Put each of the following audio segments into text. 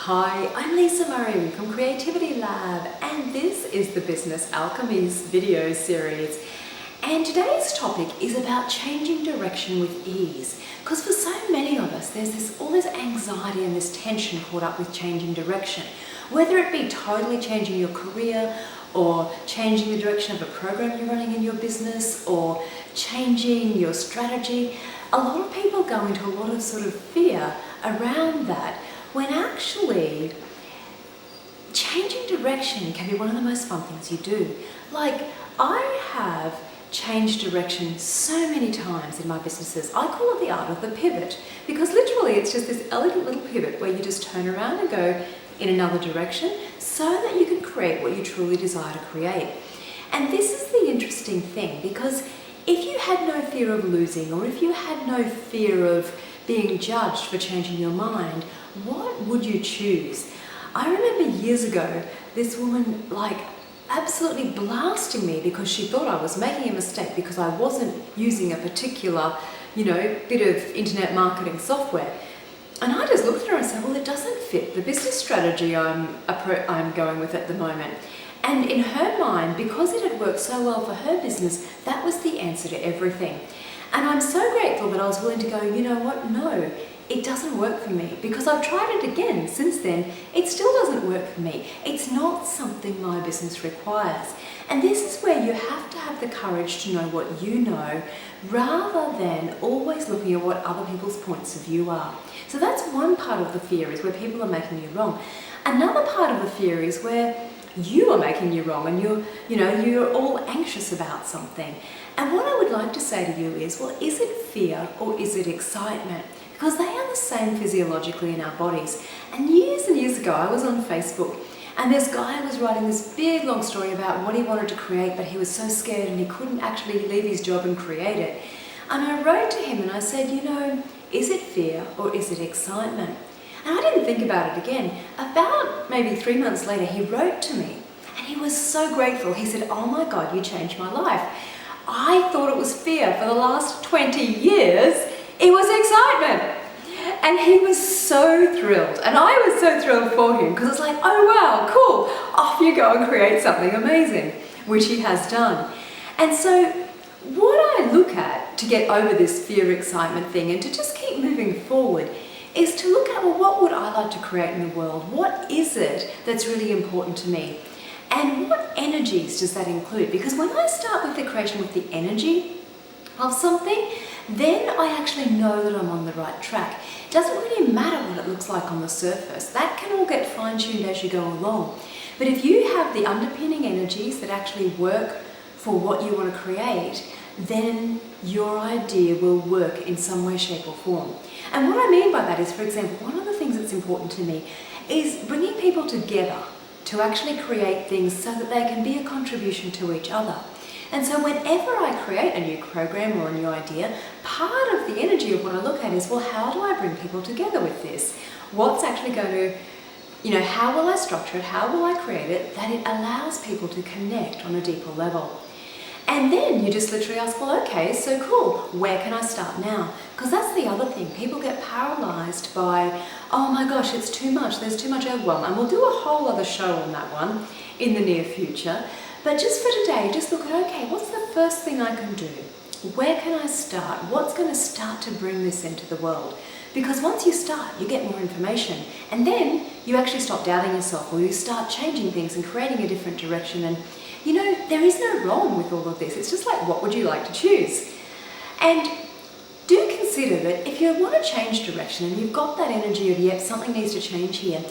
Hi, I'm Lisa Murray from Creativity Lab, and this is the Business Alchemy's video series. And today's topic is about changing direction with ease. Because for so many of us, there's all this anxiety and this tension caught up with changing direction. Whether it be totally changing your career, or changing the direction of a program you're running in your business, or changing your strategy, a lot of people go into a lot of sort of fear around that, when actually changing direction can be one of the most fun things you do. Like, I have changed direction so many times in my businesses. I call it the art of the pivot, because literally it's just this elegant little pivot where you just turn around and go in another direction so that you can create what you truly desire to create. And this is the interesting thing, because if you had no fear of losing, or if you had no fear of being judged for changing your mind, what would you choose? I remember years ago, this woman absolutely blasting me because she thought I was making a mistake because I wasn't using a particular, bit of internet marketing software. And I just looked at her and said, well, it doesn't fit the business strategy I'm going with at the moment. And in her mind, because it had worked so well for her business, that was the answer to everything. And I'm so grateful that I was willing to go, you know what, no, it doesn't work for me, because I've tried it again since then. It still doesn't work for me. It's not something my business requires. And this is where you have to have the courage to know what you know, rather than always looking at what other people's points of view are. So that's one part of the fear, is where people are making you wrong. Another part of the fear is where you are making you wrong, and you're all anxious about something. And what I would like to say to you is, well, is it fear or is it excitement? Because they are the same physiologically in our bodies. And years ago, I was on Facebook, and this guy was writing this big long story about what he wanted to create, but he was so scared and he couldn't actually leave his job and create it. And I wrote to him and I said, is it fear or is it excitement? And I didn't think about it again. About maybe 3 months later, he wrote to me and he was so grateful. He said, oh my God, you changed my life. I thought it was fear for the last 20 years. It was excitement. And he was so thrilled. And I was so thrilled for him, because it's like, oh wow, cool. Off you go and create something amazing, which he has done. And so what I look at to get over this fear excitement thing and to just keep moving forward is to look at, well, what would I like to create in the world? What is it that's really important to me? And what energies does that include? Because when I start with the creation with the energy of something, then I actually know that I'm on the right track. It doesn't really matter what it looks like on the surface. That can all get fine-tuned as you go along. But if you have the underpinning energies that actually work for what you want to create, then your idea will work in some way, shape or form. And what I mean by that is, for example, one of the things that's important to me is bringing people together to actually create things so that they can be a contribution to each other. And so whenever I create a new program or a new idea, part of the energy of what I look at is, well, how do I bring people together with this? What's actually going to, how will I structure it? How will I create it that it allows people to connect on a deeper level? And then you just literally ask, well, okay, so cool, where can I start now? Because that's the other thing. People get paralyzed by, oh my gosh, it's too much, there's too much overwhelm. And we'll do a whole other show on that one in the near future. But just for today, just look at, okay, what's the first thing I can do? Where can I start? What's going to start to bring this into the world? Because once you start, you get more information. And then you actually stop doubting yourself, or you start changing things and creating a different direction. And there is no wrong with all of this. It's just like, what would you like to choose? And do consider that if you want to change direction and you've got that energy of, yep, something needs to change here,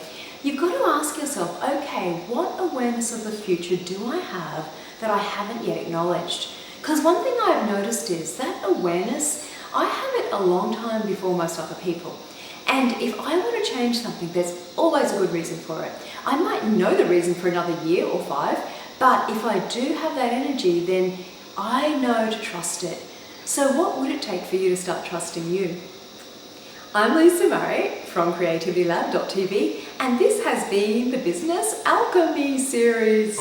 you've got to ask yourself, okay, what awareness of the future do I have that I haven't yet acknowledged? Because one thing I've noticed is that awareness, I have it a long time before most other people. And if I want to change something, there's always a good reason for it. I might know the reason for another year or 5, but if I do have that energy, then I know to trust it. So what would it take for you to start trusting you? I'm Lisa Murray from creativitylab.tv, and this has been the Business Alchemy series.